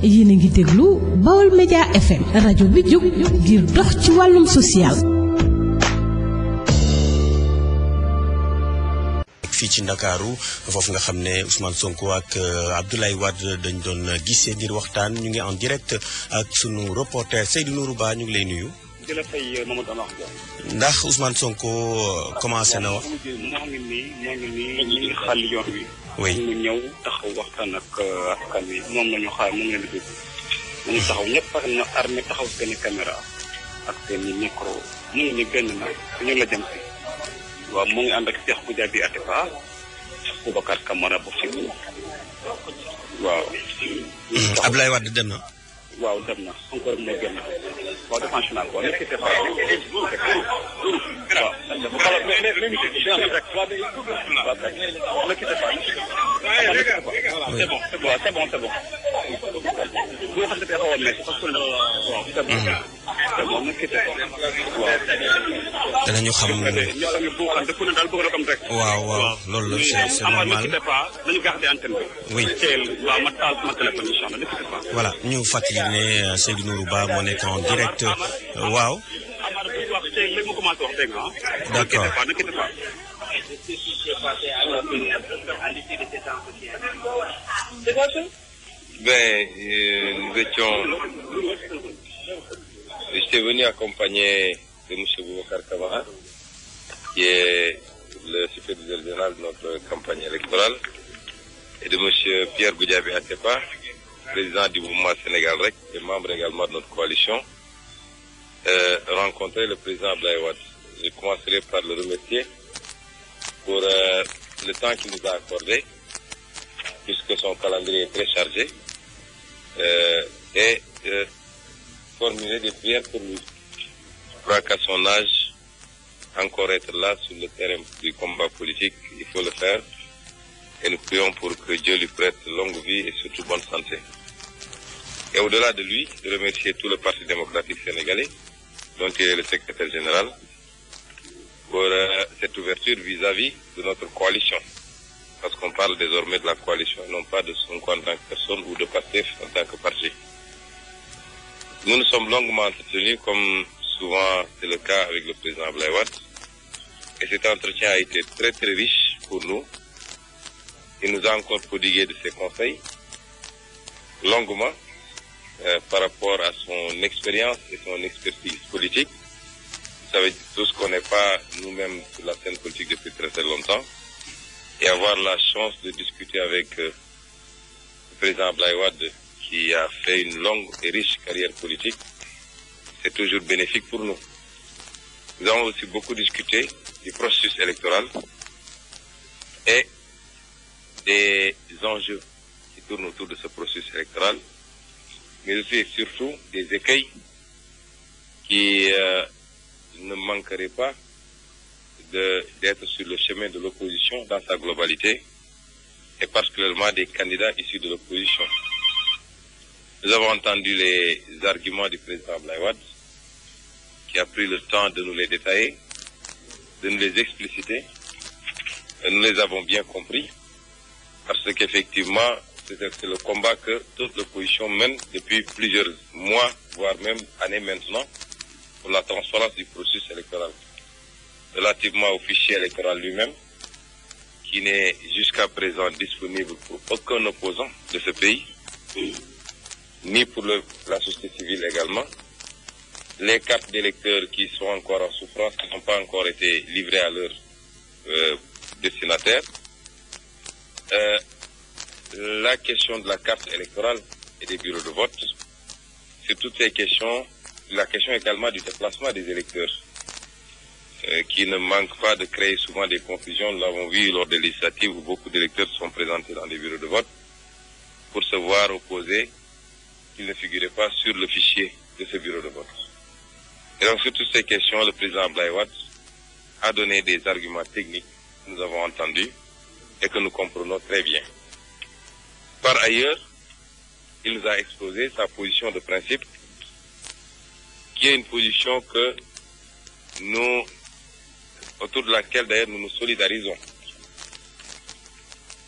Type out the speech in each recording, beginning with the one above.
yéen a ngi déglu Baol Média FM rajo bi jóg ngir dox ci wàllum social. fii ci Ndakaaru foofu nga xam ne Ousmane Sonko ak Abdoulaye Wade dañ doon gisee ngir waxtaan ñu ngi en direct ak sunu reporter Seydou Nourou Ba ñu ngi lay nuyu. di la fay Mamadou Amar. ndax Ousmane Sonko commencé na wax. moo ngi nii ñu ngi xàll yoon wi. oui ñu ñëw taxaw waxtaan ak askan wi moom la ñu xaar moom la ñu déglu. ñu taxaw ñëpp ak na armée taxaw seen i caméra ak seen i micro mu ngi ni benn na ñu la jëm si. waaw mu ngi ànd ak Cheikh Goudiaby Atepa Boubacar Camara bu fi waaw. Abdoulaye Wade dem na. waaw dem na encore rek moo génn waaw défense nationale quoi nekk ci waaw c'est bon danañu xam. waaw waaw loolu la c'est normal. oui. voilà ñu fàttali ne Seydou Nourou Ba moo nekk en direct waaw. d'accord. J'étais venu accompagner de M. Boubacar Camara, qui est le superviseur général de notre campagne électorale, et de M. Pierre Goudiaby Atepa, président du mouvement Sénégal REC, et membre également de notre coalition, rencontrer le président Abdoulaye Wade. Je commencerai par le remercier pour le temps qu'il nous a accordé, puisque son calendrier est très chargé, et formuler des prières pour lui. Je crois qu'à son âge, encore être là sur le terrain du combat politique, il faut le faire. Et nous prions pour que Dieu lui prête longue vie et surtout bonne santé. Et au-delà de lui, de remercier tout le Parti démocratique sénégalais, dont il est le secrétaire général, pour cette ouverture vis-à-vis de notre coalition. Parce qu'on parle désormais de la coalition, non pas de Sonko en tant que personne ou de PASTEF en tant que parti. Nous nous sommes longuement entretenus, comme souvent c'est le cas avec le président Abdoulaye Wade. Et cet entretien a été très très riche pour nous. Il nous a encore prodigué de ses conseils, longuement, par rapport à son expérience et son expertise politique. Vous savez tous qu'on n'est pas nous-mêmes sur la scène politique depuis très très longtemps. Et avoir la chance de discuter avec le président Abdoulaye Wade, qui a fait une longue et riche carrière politique, c'est toujours bénéfique pour nous. Nous avons aussi beaucoup discuté du processus électoral et des enjeux qui tournent autour de ce processus électoral, mais aussi et surtout des écueils qui ne manqueraient pas d'être sur le chemin de l'opposition dans sa globalité, et particulièrement des candidats issus de l'opposition. Nous avons entendu les arguments du président Abdoulaye Wade, qui a pris le temps de nous les détailler, de nous les expliciter, et nous les avons bien compris, parce qu'effectivement, c'est le combat que toute l'opposition mène depuis plusieurs mois, voire même années maintenant, pour la transparence du processus électoral. Relativement au fichier électoral lui-même, qui n'est jusqu'à présent disponible pour aucun opposant de ce pays, ni pour la société civile également. Les cartes d'électeurs qui sont encore en souffrance, qui n'ont pas encore été livrées à leurs destinataires. La question de la carte électorale et des bureaux de vote, c'est toutes ces questions. La question également du déplacement des électeurs, qui ne manque pas de créer souvent des confusions. Nous l'avons vu lors des législatives où beaucoup d'électeurs sont présentés dans des bureaux de vote pour se voir opposer qu'ils ne figuraient pas sur le fichier de ce bureau de vote. Et donc sur toutes ces questions, le président Abdoulaye Wade a donné des arguments techniques que nous avons entendus et que nous comprenons très bien. Par ailleurs, il nous a exposé sa position de principe, qui est une position que nous, autour de laquelle d'ailleurs nous nous solidarisons.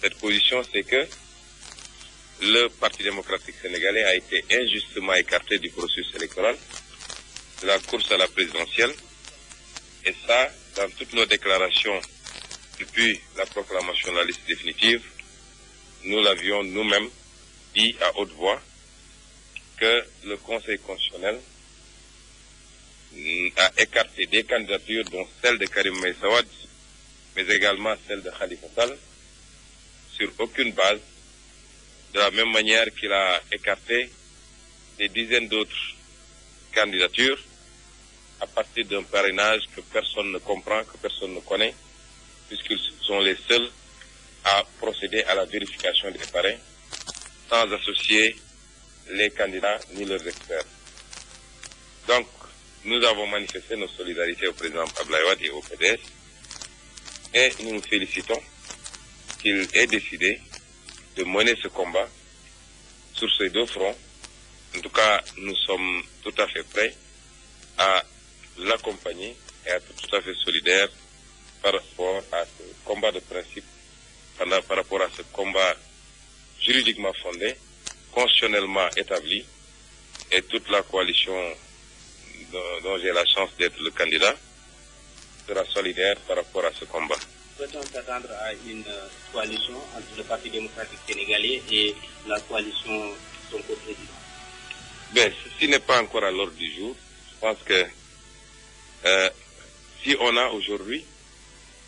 Cette position, c'est que le Parti démocratique sénégalais a été injustement écarté du processus électoral, de la course à la présidentielle. Et ça, dans toutes nos déclarations depuis la proclamation de la liste définitive, nous l'avions nous-mêmes dit à haute voix que le Conseil constitutionnel a écarté des candidatures, dont celle de Karim Meïssa Wade, mais également celle de Khalifa Sall, sur aucune base, de la même manière qu'il a écarté des dizaines d'autres candidatures à partir d'un parrainage que personne ne comprend, que personne ne connaît, puisqu'ils sont les seuls à procéder à la vérification des parrains sans associer les candidats ni leurs experts. Donc, nous avons manifesté nos solidarités au président Abdoulaye Wade et au PDS et nous nous félicitons qu'il ait décidé de mener ce combat sur ces deux fronts. En tout cas, nous sommes tout à fait prêts à l'accompagner et à être tout à fait solidaires par rapport à ce combat de principe, par rapport à ce combat juridiquement fondé, constitutionnellement établi, et toute la coalition dont j'ai la chance d'être le candidat sera solidaire par rapport à ce combat. Peut-on s'attendre à une coalition entre le Parti démocratique sénégalais et la coalition Sonko président? Ben, ceci n'est pas encore à l'ordre du jour. Je pense que si on a aujourd'hui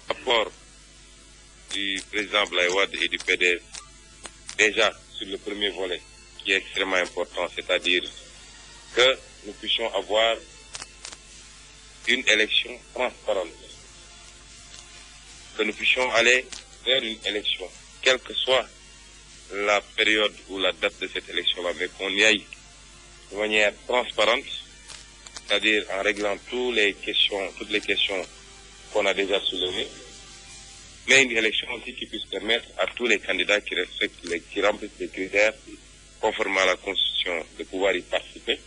l'apport du président Abdoulaye Wade et du PDS, déjà sur le premier volet, qui est extrêmement important, c'est-à-dire que nous puissions avoir une élection transparente, que nous puissions aller vers une élection, quelle que soit la période ou la date de cette élection-là, mais qu'on y aille de manière transparente, c'est-à-dire en réglant toutes les questions qu'on a déjà soulevées, mais une élection aussi qui puisse permettre à tous les candidats qui remplissent les critères conformément à la Constitution de pouvoir y participer,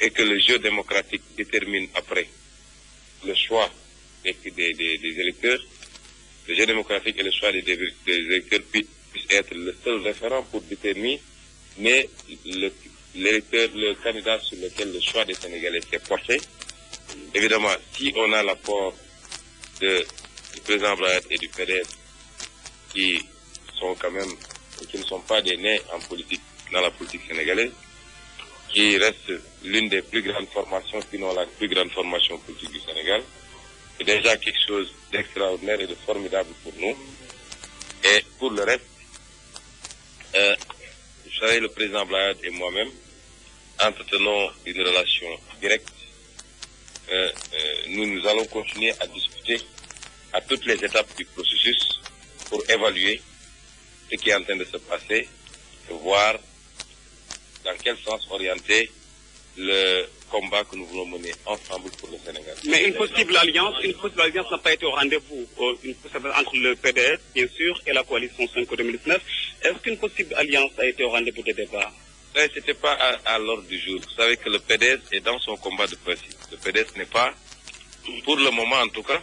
et que le jeu démocratique détermine après le choix des électeurs. Le jeu démocratique et le choix des électeurs puissent être le seul référent pour déterminer le candidat sur lequel le choix des Sénégalais s'est porté. Évidemment, si on a l'apport du président Abdoulaye et du PDS, qui ne sont pas des nés en politique, dans la politique sénégalaise, qui reste l'une des plus grandes formations, sinon la plus grande formation politique du Sénégal, c'est déjà quelque chose d'extraordinaire et de formidable pour nous. Et pour le reste, vous savez, le président Abdoulaye et moi-même entretenons une relation directe. Nous allons continuer à discuter à toutes les étapes du processus pour évaluer ce qui est en train de se passer, et voir dans quel sens orienter le combat que nous voulons mener ensemble pour le Sénégal. Mais une possible alliance n'a pas été au rendez-vous, entre le PDS, bien sûr, et la coalition 5 2019. Est-ce qu'une possible alliance a été au rendez-vous des débats? Ce n'était pas à l'ordre du jour. Vous savez que le PDS est dans son combat de principe. Le PDS n'est pas, pour le moment en tout cas,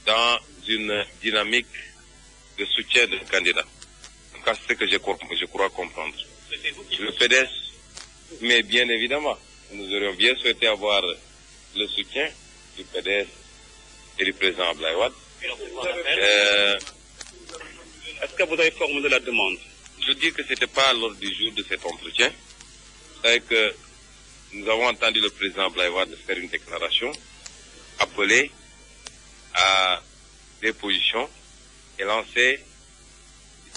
dans une dynamique de soutien d'un candidat. En tout cas, c'est ce que je crois comprendre. Le PDS, mais bien évidemment, nous aurions bien souhaité avoir le soutien du PDS et du président Abdoulaye Wade. Est-ce que vous avez formulé la demande? Je dis que ce n'était pas à l'ordre du jour de cet entretien. Vous savez que nous avons entendu le président Abdoulaye Wade faire une déclaration, appeler à des positions et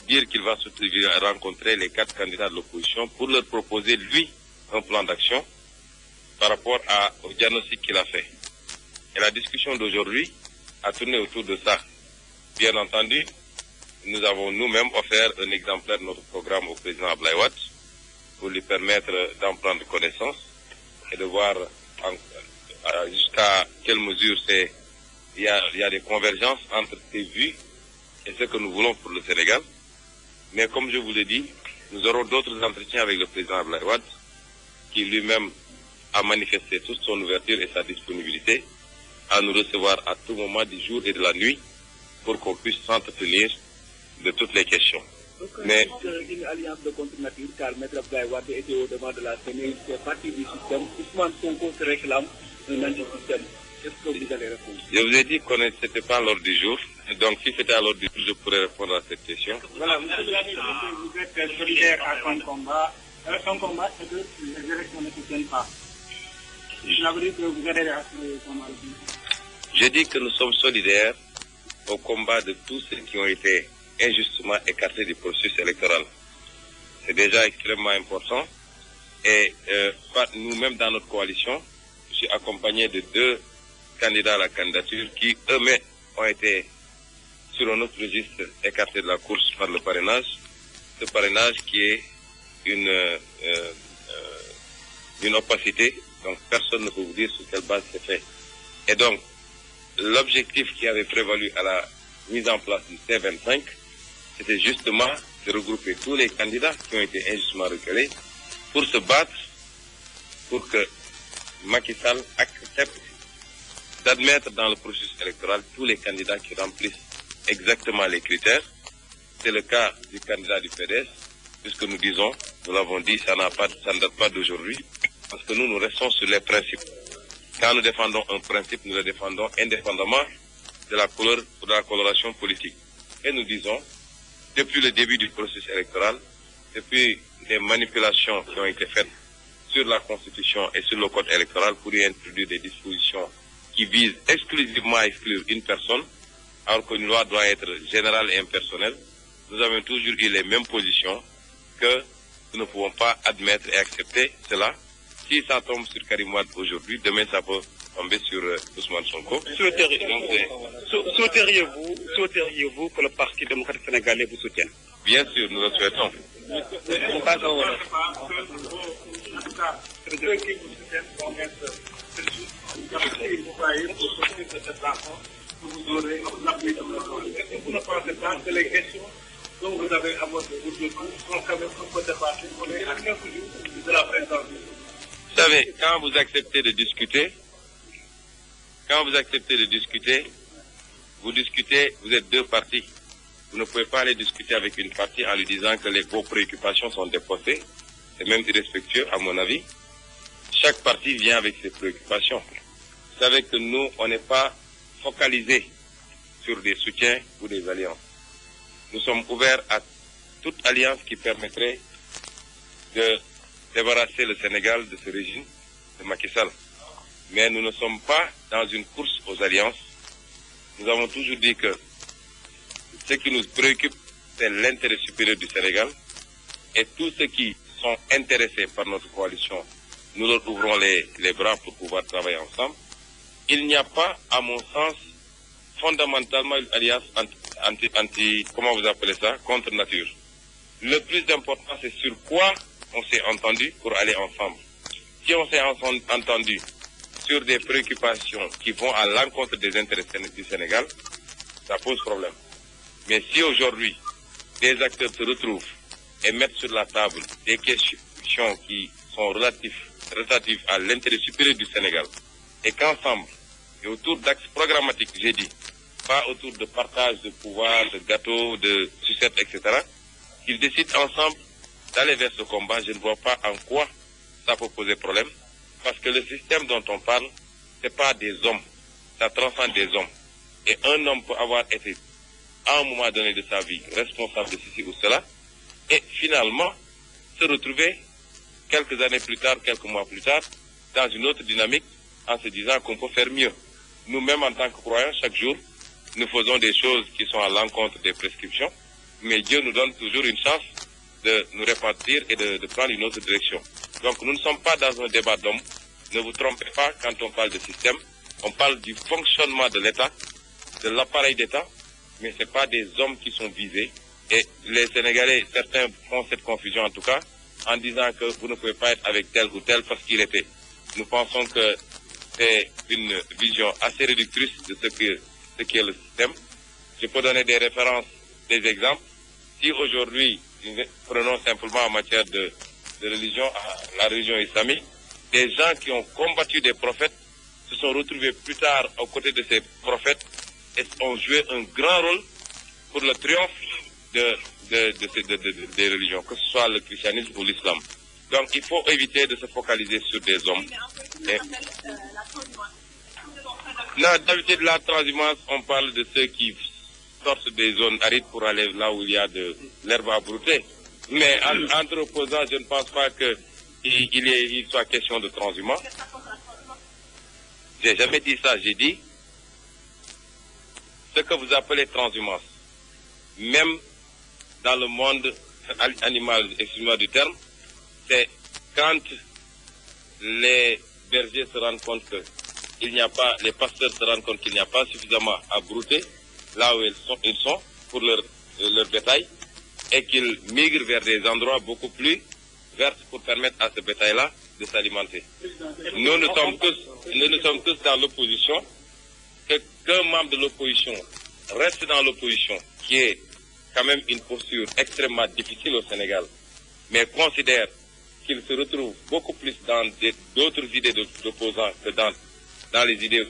dire qu'il va rencontrer les 4 candidats de l'opposition pour leur proposer, lui, un plan d'action par rapport au diagnostic qu'il a fait. Et la discussion d'aujourd'hui a tourné autour de ça. Bien entendu, nous avons nous-mêmes offert un exemplaire de notre programme au président Abdoulaye Wade pour lui permettre d'en prendre connaissance et de voir jusqu'à quelle mesure il y a des convergences entre ses vues et ce que nous voulons pour le Sénégal. Mais comme je vous l'ai dit, nous aurons d'autres entretiens avec le président Abdoulaye Wade, qui lui-même a manifesté toute son ouverture et sa disponibilité à nous recevoir à tout moment du jour et de la nuit pour qu'on puisse s'entretenir de toutes les questions. Mais une alliance de contre-nature, car Maître Abdoulaye Wade était au devant de la scène, il fait partie du système. Ousmane Sonko se réclame un anti-système. Qu'est-ce que vous allez répondre? je vous ai dit que ce n'était pas à l'ordre du jour. Donc si c'était à l'ordre du jour, je pourrais répondre à cette question. Voilà, vous êtes solidaire à son combat. Son combat, c'est que les élections ne se tiennent pas. Cela veut dire que vous adhérez à ce combat. Je dis que nous sommes solidaires au combat de tous ceux qui ont été injustement écartés du processus électoral. C'est déjà extrêmement important. Et nous-mêmes dans notre coalition, je suis accompagné de 2 candidats à la candidature qui eux-mêmes ont été sur un autre registre écartés de la course par le parrainage. Ce parrainage qui est une opacité, donc personne ne peut vous dire sur quelle base c'est fait. Et donc, l'objectif qui avait prévalu à la mise en place du C25, c'était justement de regrouper tous les candidats qui ont été injustement recalés pour se battre pour que Macky Sall accepte d'admettre dans le processus électoral tous les candidats qui remplissent exactement les critères. C'est le cas du candidat du PDS, puisque nous disons, nous l'avons dit, ça ne date pas d'aujourd'hui, parce que nous restons sur les principes. Quand nous défendons un principe, nous le défendons indépendamment de la couleur ou de la coloration politique. Et nous disons, depuis le début du processus électoral, depuis les manipulations qui ont été faites sur la Constitution et sur le code électoral pour y introduire des dispositions qui visent exclusivement à exclure une personne, alors qu'une loi doit être générale et impersonnelle, nous avons toujours eu les mêmes positions que nous ne pouvons pas admettre et accepter cela. Si ça tombe sur Karim Wade aujourd'hui, demain ça peut tomber sur Ousmane Sonko. Souhaiteriez-vous que le Parti démocratique sénégalais vous soutienne? Bien sûr, nous le souhaitons. Vous ne pensez pas que les questions dont vous avez abordées aujourd'hui sont quand même un peu dépassées pour les acteurs de la présidence? Vous savez, quand vous acceptez de discuter, vous discutez, vous êtes 2 partis. Vous ne pouvez pas aller discuter avec une partie en lui disant que vos préoccupations sont dépassées. C'est même irrespectueux, à mon avis. Chaque parti vient avec ses préoccupations. Vous savez que nous, on n'est pas focalisés sur des soutiens ou des alliances. Nous sommes ouverts à toute alliance qui permettrait de débarrasser le Sénégal de ce régime de Macky Sall. Mais nous ne sommes pas dans une course aux alliances. Nous avons toujours dit que ce qui nous préoccupe, c'est l'intérêt supérieur du Sénégal. Et tous ceux qui sont intéressés par notre coalition, nous leur ouvrons les bras pour pouvoir travailler ensemble. Il n'y a pas, à mon sens, fondamentalement une alliance comment vous appelez ça, contre nature. Le plus important, c'est sur quoi on s'est entendu pour aller ensemble. Si on s'est entendu sur des préoccupations qui vont à l'encontre des intérêts du Sénégal, ça pose problème. Mais si aujourd'hui, des acteurs se retrouvent et mettent sur la table des questions qui sont relatives à l'intérêt supérieur du Sénégal, et qu'ensemble, et autour d'axes programmatiques, j'ai dit, pas autour de partage de pouvoir, de gâteaux, de sucettes, etc., qu'ils décident ensemble d'aller vers ce combat, je ne vois pas en quoi ça peut poser problème, parce que le système dont on parle, c'est pas des hommes, ça transcende des hommes. Et un homme peut avoir été, à un moment donné de sa vie, responsable de ceci ou cela, et finalement, se retrouver quelques années plus tard, quelques mois plus tard, dans une autre dynamique, en se disant qu'on peut faire mieux. Nous-mêmes, en tant que croyants, chaque jour, nous faisons des choses qui sont à l'encontre des prescriptions, mais Dieu nous donne toujours une chance de nous répartir et de prendre une autre direction. Donc nous ne sommes pas dans un débat d'hommes. Ne vous trompez pas quand on parle de système. On parle du fonctionnement de l'État, de l'appareil d'État, mais ce n'est pas des hommes qui sont visés. Et les Sénégalais, certains font cette confusion en tout cas, en disant que vous ne pouvez pas être avec tel ou tel parce qu'il était. Nous pensons que c'est une vision assez réductrice de ce qui est le système. Je peux donner des références, des exemples. Si aujourd'hui, prenons simplement en matière de religion, la religion islamique, des gens qui ont combattu des prophètes se sont retrouvés plus tard aux côtés de ces prophètes et ont joué un grand rôle pour le triomphe des religions, que ce soit le christianisme ou l'islam. Donc il faut éviter de se focaliser sur des hommes. Non, d'habitude, la transhumance, on parle de ceux qui sortent des zones arides pour aller là où il y a de l'herbe à brouter. Mais entre opposants, je ne pense pas qu'il soit question de transhumance. J'ai jamais dit ça, j'ai dit ce que vous appelez transhumance. Même dans le monde animal, excusez-moi du terme, c'est quand les bergers se rendent compte qu'il n'y a pas, les pasteurs se rendent compte qu'il n'y a pas suffisamment à brouter là où ils sont pour leur bétail et qu'ils migrent vers des endroits beaucoup plus verts pour permettre à ce bétail-là de s'alimenter. Nous sommes tous dans l'opposition. Qu'un membre de l'opposition reste dans l'opposition, qui est quand même une posture extrêmement difficile au Sénégal, mais considère qu'il se retrouve beaucoup plus dans d'autres idées d'opposants que dans les idées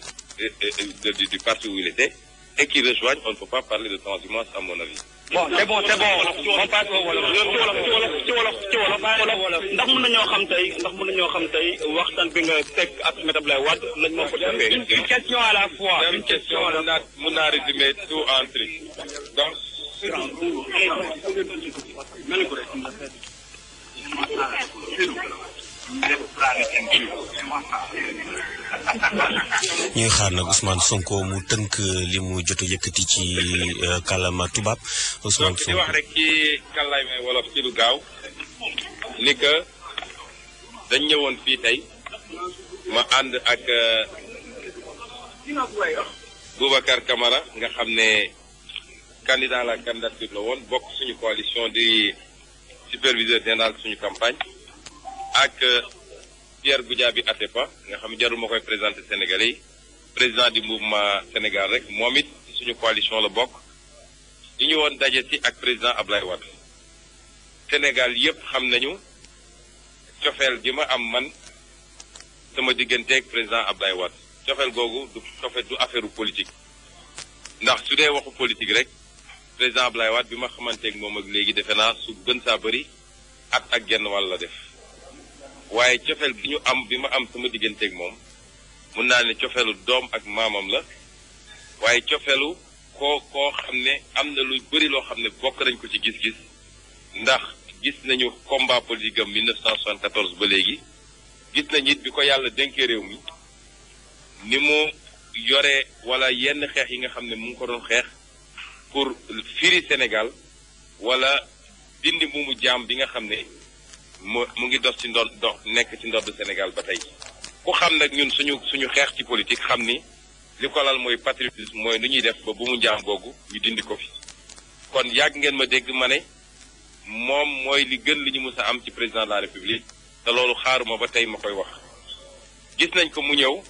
du parti où il était, et qui rejoignent, on ne peut pas parler de transhumance à mon avis. Bon, c'est bon. On passe au wolof. Ndax mën nañoo xam tey waxtaan bi nga teg ak Me Abdoulaye Wade lañ moo ko defee. Une question à la fois. Une question, mën naa résumer tout en truc. Donc, ñuy xaar nag Ousmane Sonko mu tënk li mu jot a yëkkati ci kàllaama tubaab. Ousmane Sonko di wax rek ci kàllaamay wolof ci lu gaaw ni que dañ ñëwoon fii tey ma ànd ak Boubacar Camara nga xam ne candidat à la candidature la woon bokk suñu coalition di superviseur général suñu campagne ak Pierre Goudiaby Atepa nga xam jarul ma koy présenter Sénégalais yi président du mouvement Sénégal rek moom it suñu coalition la bokk ñu ñu woon daje ci ak président Abdoulaye Wade Sénégal yëpp xam nañu cofeel gi ma am man sama digganteeg président Abdoulaye Wade cofeel googu du affaire politique ndax su dee waxu politique rek président Abdoulaye Wade bi ma xamanteeg moom ak léegi defe naa su gën saa bëri ak genn wàll la def waaye cofeel bi ñu am bi ma am sama digganteeg moom mun naa ne cofeelu doom ak maamam la waaye cofeelu koo xam ne am na lu bëri loo xam ne bokk nañ ko ci gis-gis ndax gis nañu combat politique am 1974 ba léegi gis nañ it bi ko yàlla dénkee réew mi ni mu yore wala yenn xeex yi nga xam ne mu ngi ko doon xeex pour firi Sénégal wala dindi mu jaam bi nga xam ne mu ngi dox ci nekk ci ndodd Sénégal ba tey ku xam nag ñun suñu xeex ci politique xam ni li ko lal mooy patriotisme mooy nu ñuy def ba bu mu jaam googu ñu dindi ko fi kon yàgg ngeen ma dégg ma ne moom mooy li gën li ñu mës a am ci président de la République te loolu xaaruma ba tey ma koy wax gis nañ ko mu ñëw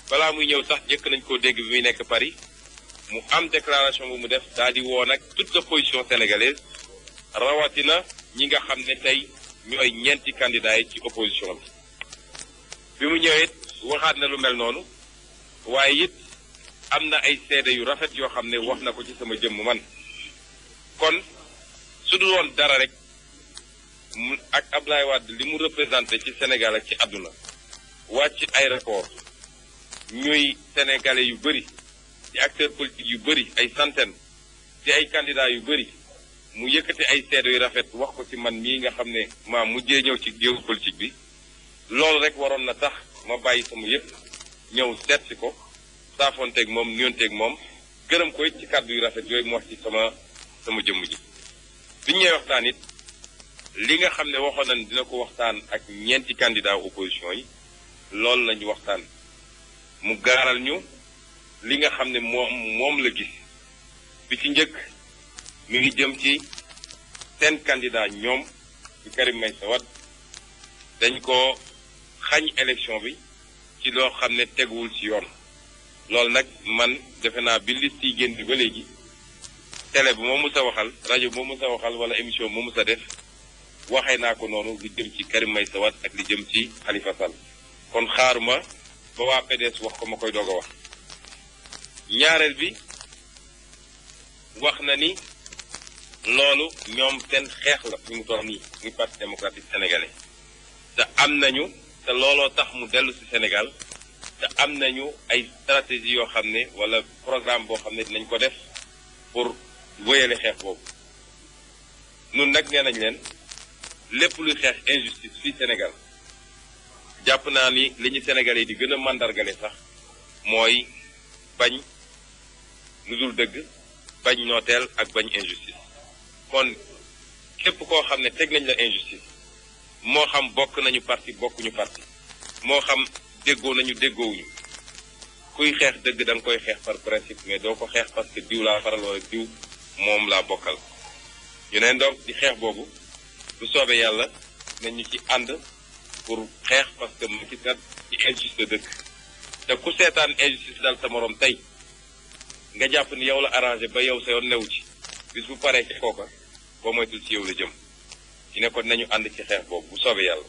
balaa muy ñëw sax jëkk nañ koo dégg bi muy nekk Paris mu am déclaration bu mu def daal di woo nag toute l'opposition sénégalaise rawatina ñi nga xam ne tey ñooy ñeenti candidats yi ci opposition bi mu ñëwee waxaat na lu mel noonu waaye it am na ay seede yu rafet yoo xam ne wax na ko ci sama jëmm man kon su dul woon dara rek ak Abdoulaye Wade li mu représenté ci Sénégal ak ci àdduna wàcc aéroport ñuy sénégalais yu bëri ci acteurs politiques yu bëri ay centaines ci ay candidats yu bëri mu yëkkati ay seede yu rafet wax ko ci man mii nga xam ne maa mujjee ñëw ci géewu politique bi loolu rek waroon na tax ma bàyyi sama yëpp ñëw seet si ko saafoonteeg moom nuyonteeg moom gërëm ko it ci kàddu yu rafet yooyu mu wax ci sama jëmm ji. biñ ñëwee waxtaan it li nga xam ne waxoon nañ dina ko waxtaan ak ñeenti candidat opposition yi loolu lañu waxtaan mu gaaral ñu li nga xam ne moom la gis bi ci njëkk mi ngi jëm ci seen candidat ñoom ci Karim Meïssa Wade dañ ko xañ élection bi ci loo xam ne teguwul ci yoon loolu nag man defe naa bi liste yi génn ba léegi télé bu ma mës a waxal rajo bu ma mës a waxal wala émission bu ma mës a def waxee naa ko noonu li jëm ci Karim Meïssa Wade ak li jëm ci Khalifa Sall kon xaaruma ba waa PDS wax ko ma koy doog a wax ñaareel bi wax na ni loolu ñoom seen xeex la fi mu toll nii muy parti démocratique sénégalais te am nañu te looloo tax mu dellu si Sénégal te am nañu ay stratégie yoo xam ne wala programme boo xam ne dinañ ko def pour wéyale xeex boobu nun nag nee nañ leen lépp luy xeex injustice fii Sénégal jàpp naa ni li ñu Sénégalais yi di gën a màndargale sax mooy bañ lu dul dëgg bañ nooteel ak bañ injustice kon képp koo xam ne teg nañ la injustice moo xam bokk nañu parti bokkuñu parti moo xam déggoo nañu déggoowuñu kuy xeex dëgg da nga koy xeex par principe mais doo ko xeex parce que diw laa faral wala diw moom laa bokkal ñu ne donc di xeex boobu bu soobee yàlla nañu ci ànd pour xeex parce que Macky Sall ci injustice dëkk te ku seetaan injustice dal sa morom tey nga jàpp ni yow la arrangé ba yow sa yoon newu ci bis bu paree ci kooka boo moytul ci yow la jëm ci ne ko nañu ànd ci xeex boobu bu soobee yàlla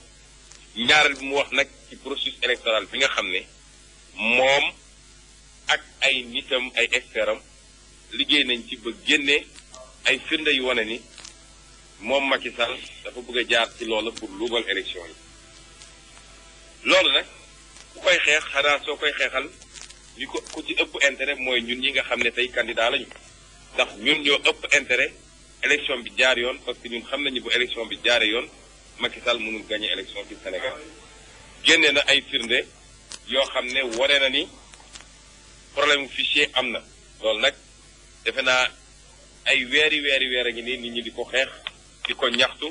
ñaareel bi mu wax nag ci processus électoral bi nga xam ne moom ak ay nitam ay expertam liggéey nañ ci ba génnee ay firnde yu wane ni moom Macky Sall dafa bëgg a jaar ci loolu pour luubal élection yi loolu nag ku koy xeex xanaa soo koy xeexal ñu ko ku ci ëpp intérêt mooy ñun ñi nga xam ne tey candidat lañu ndax ñun ñoo ëpp intérêt élection bi jaar yoon parce que ñun xam nañu bu élection bi jaaree yoon Macky Sall mënul gagner élection ci Sénégal génne na ay firnde yoo xam ne wane na ni problème fichier am na loolu nag defe naa ay weer a ngi nii nit ñi di ko xeex di ko ñaxtu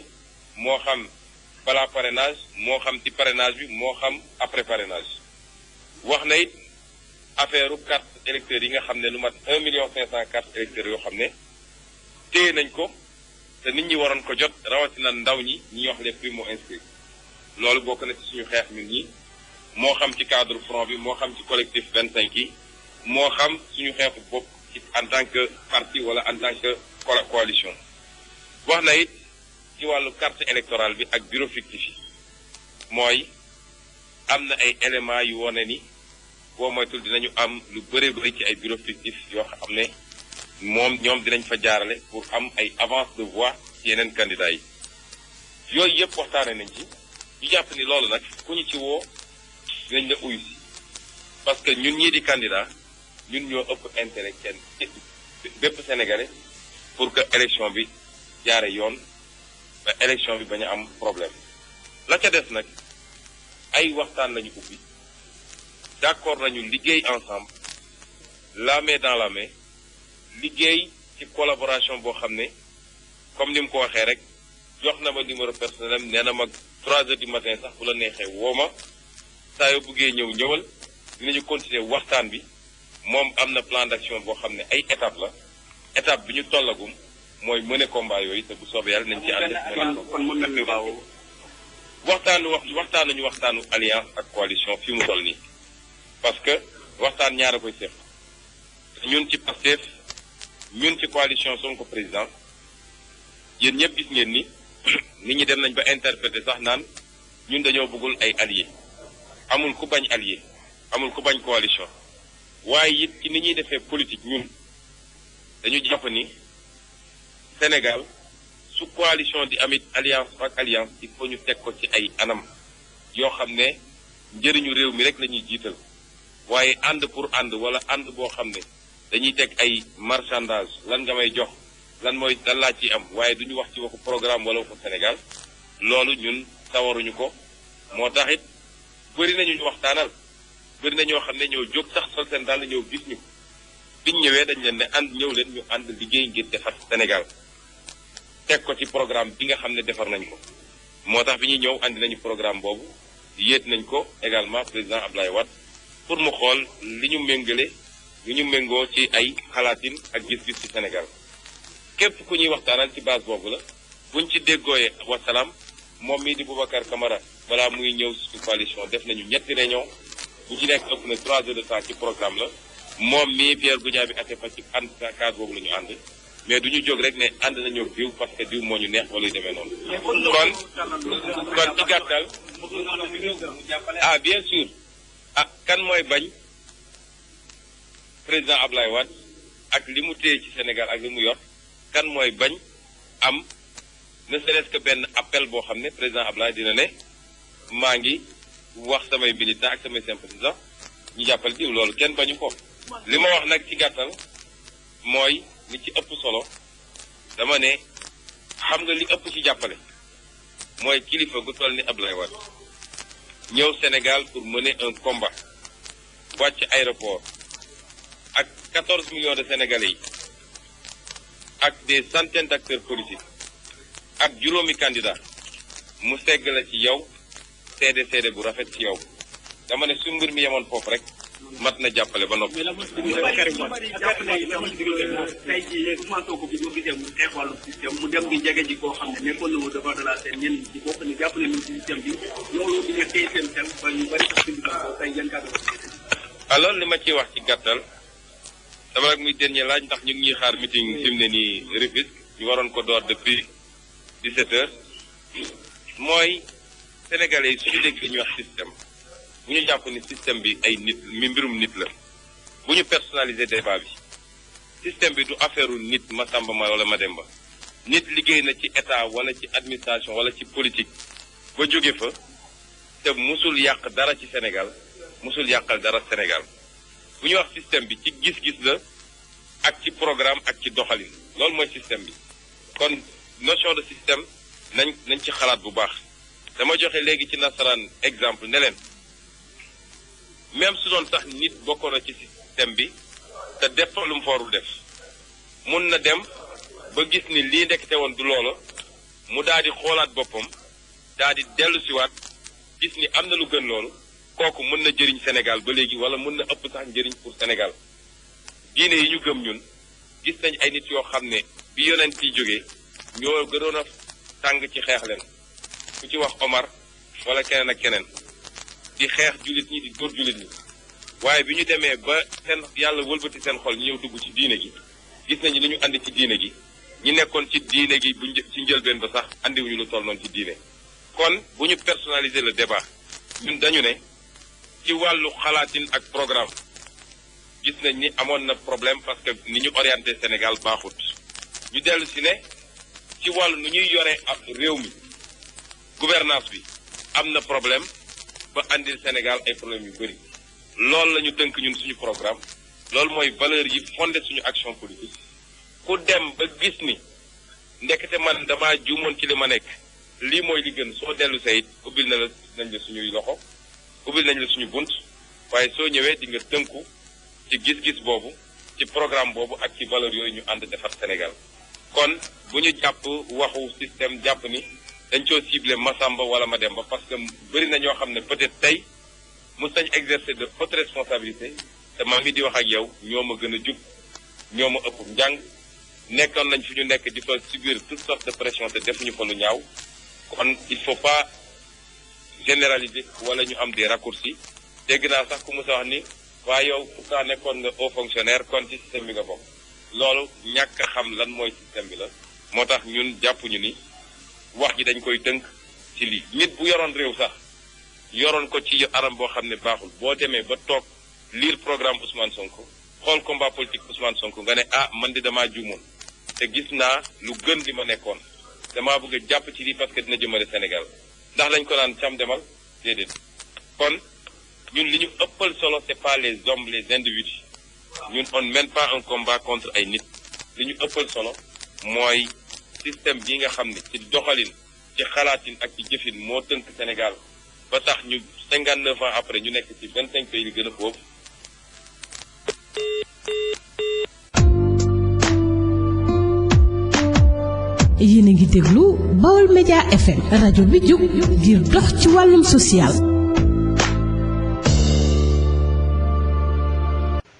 moo xam balaa parrainage moo xam ci parrainage bi moo xam après parrainage wax na it affaire carte électeurs yi nga xam ne lu mat 1,5 million carte électeurs yoo xam ne téye nañ ko te nit ñi waroon ko jot rawatina ndaw ñi ñuy wax les primo inscrits loolu bokk na ci suñu xeex ñun ñi moo xam ci cadre front bi moo xam ci collectif 25 yi moo xam suñu xeexu bopp ci en tant que parti wala en tant que coalition wax na it ci wàllu carte électorale bi ak bureau fictif yi mooy am na ay éléments yu wane ni boo moytul dinañu am lu bëri ci ay bureau fictif yoo xam ne ñoom dinañ fa jaarale pour am ay avance de voix ci yeneen candidats yi yooyu yëpp waxtaane nañ ci ñu jàpp ni loolu nag ku ñu ci woo dinañ la uyu si parce que ñun ñii di candidat ñun ñoo ëpp intérêt kenn bépp sénégalais pour que élection bi jaare yoon ba élection bi bañ a am problème la ca des nag ay waxtaan lañu ubbi d'accord nañu liggéey ensemble la main dans la main liggéey ci collaboration boo xam ne comme ni mu ko waxee rek jox na ma numéro personnel am nee na ma 3 heures du matin sax bu la neexee woo ma saa yoo buggee ñëwal dinañu continuer waxtaan bi moom am na plan d'action boo xam ne ay étape la étape bi ñu tollagum mooy mëne combat yooyu te bu soobee yàlla nañ ci ànd. kon mën nañu waaw. waxtaanu alliance ak coalition fi mu toll nii parce que waxtaan ñaara koy seq ñun ci Pastef ñun ci coalition Sonko président yéen ñëpp gis ngeen ni nit ñi dem nañ ba interpréter sax naan ñun dañoo bëggul ay alliés amul ku bañ allié amul ku bañ coalition waaye it ci ni ñuy defee politique ñun dañu jàpp ni Sénégal su coalition di amit alliance ak alliance il faut ñu teg ko ci ay anam yoo xam ne njëriñu réew mi rek la ñuy jiital waaye ànd pour ànd wala ànd boo xam ne dañuy teg ay marchandage lan nga may jox lan laa ciy am waaye duñu wax ci waxu programme wala waxu Sénégal loolu ñun sawaruñu ko moo tax it bëri nañu ñu waxtaanal bëri na ñoo xam ne ñoo jóg sax sol seen dàll ñëw gis ñu biñ ñëwee dañ leen ne ñëw leen ñu ànd liggéey ngir defar Sénégal teg ko ci programme bi nga xam ne defar nañ ko moo tax bi ñuy ñëw andi nañu programme boobu yéet nañ ko également président Abdoulaye Wade pour mu xool li ñu méngoo ci ay xalaatin ak gis-gis ci Sénégal képp ku ñuy waxtaanal ci base boobu la buñ ci déggooyee wasalaam moom mii di Boubacar Camara balaa muy ñëw ci coalition def nañu 3 réunions bu ci nekk ëpp na 3 heures de temps ci programme la moom mii Pierre Goudiaby Atepa ci ànd cadre boobu la ñu ànd mais du ñu jóg rek ne ànd nañoo diw parce que diw moo ñu neex wala yu demee noonu. kon ci gàttal bien sûr kan mooy bañ président Ablaye Wade ak li mu téye ci Sénégal ak li mu yor kan mooy bañ am ne serait-ce que benn appel boo xam ne président Abdoulaye dina ne maa ngi wax samay militants ak samay sympathisants ñu jàppal jiw loolu kenn bañu ko. li ma wax nag ci gàttal mooy li ci ëpp solo dama ne xam nga li ëpp ci jàppale mooy kilifa gu toll ni Abdoulaye Wade ñëw Sénégal pour mener un combat wàcc aéroport ak 14 millions de Sénégalais yi ak des centaines d'acteurs politiques ak juróomi candidat mu segg la ci yow seede bu rafet ci yow dama ne su mbir mi yemoon foofu rek mat na jàppale ba noppi. tey jii Ousmane Sonko bi boo gisee mu xeex wàllu système mu dem di jege ji koo xam ne nekkoon na au devant de la scène ñenn ñi bokk ni jàpp nañu système bi loolu dina tey seen xel ba ñu bari sax bind ko tey yan kàddu. alors li ma ciy wax ci gàttal dama rek muy dernier laaj ndax ñu ngi ñuy xaar meeting fi mu ne nii Rufisque ñu waroon ko door depuis 17h mooy sénégalais yi suñu dégg ñuy wax système bu ñu jàpp ni système bi ay nit mi mbirum nit la bu ñu personnaliser débat bi système bi du affaire nit Masamba ma wala Mademba nit liggéey na ci état wala ci administration wala ci politique ba jóge fa te musul yàq dara ci Sénégal musul yàqal dara Sénégal bu ñu wax système bi ci gis-gis la ak ci programme ak ci doxalin loolu mooy système bi kon notion de système nañ ci xalaat bu baax dama joxe léegi ci nasaraan exemple ne leen même su doon sax nit bokkoon na ci système bi te def fa lu mu foorul def mun na dem ba gis ni lii ndekete woon du loola mu daal di xoolaat boppam daal di dellu siwaat gis ni am na lu gën loolu kooku mën na jëriñ Sénégal ba léegi wala mën na ëpp sax njëriñ pour Sénégal diine yi ñu gëm ñun gis nañ ay nit yoo xam ne bi yonent yi jógee ñoo gënoon a tàng ci xeex leen ku ci wax Omar wala keneen ak keneen di xeex jullit ñi di dóor jullit ñi waaye bi ñu demee ba seen yàlla wëlbati seen xol ñu ñëw dugg ci diine gi gis nañu li ñu andi ci diine gi ñi nekkoon ci diine gi bu ci njëlbeen ba sax andiwuñu lu toll noonu ci diine kon bu ñu personnaliser le débat ñun dañu ne ci wàllu xalaatin ak programme gis nañ ni amoon na problème parce que ni ñu orienté Sénégal baaxut ñu dellu si ne ci wàllu nu ñuy yore ab réew mi gouvernance bi am na problème ba andil Sénégal ay problèmes yu bëri loolu la ñu tënk ñun suñu programme loolu mooy valeur yi fondé suñu action politique ku dem ba gis ni ndekete man damaa juumoon ci li ma nekk lii mooy li gën soo dellu sayit ubbil nañ la suñuy loxo ubbil nañ la suñu bunt waaye soo ñëwee di nga tënku ci gis-gis boobu ci programme boobu ak ci valeur yooyu ñu ànd defar Sénégal kon bu ñu jàpp waxu système jàpp ni dañ coo ciblé Massamba wala Mademba parce que bëri na ñoo xam ne peut-être tey mos nañ exercer de haute responsabilité te maa ngi di wax ak yow ñoo ma gën a jub ñoo ma ëpp njàng nekkoon nañ fi ñu nekk di fa subir toutes sortes de pression te defuñu fa lu ñaaw kon il faut pas généraliser wala ñu am des raccourcis dégg naa sax ku mu sa wax ni waaye yow pourtant nekkoon nga haut fonctionnaire kon ci système bi nga bokk loolu ñàkk a xam lan mooy système bi la moo tax ñun jàppuñu ni wax ji dañ koy tënk ci lii nit bu yoroon réew sax yoroon ko ci aram boo xam ne baaxul boo demee ba toog lire programme Ousmane Sonko xool combat politique Ousmane Sonko nga ne ah man di damaa juumoon te gis naa lu gën li ma nekkoon damaa bëgg a jàpp ci lii parce que dina jëmale Sénégal ndax lañ ko naan cam demal déedéet kon ñun li ñu ëppal solo c'est pas les hommes les individus ñun on mène pas un combat contre ay nit li ñu ëppal solo mooy système bi nga xam ne ci doxalin ci xalaatin ak ci jëfin moo tënk Sénégal ba tax ñu 59 ans après ñu nekk ci 25 pays yi gën a foofu. yéen a ngi déglu Baol Média FM rajo bi jóg ngir dox ci wàllum social.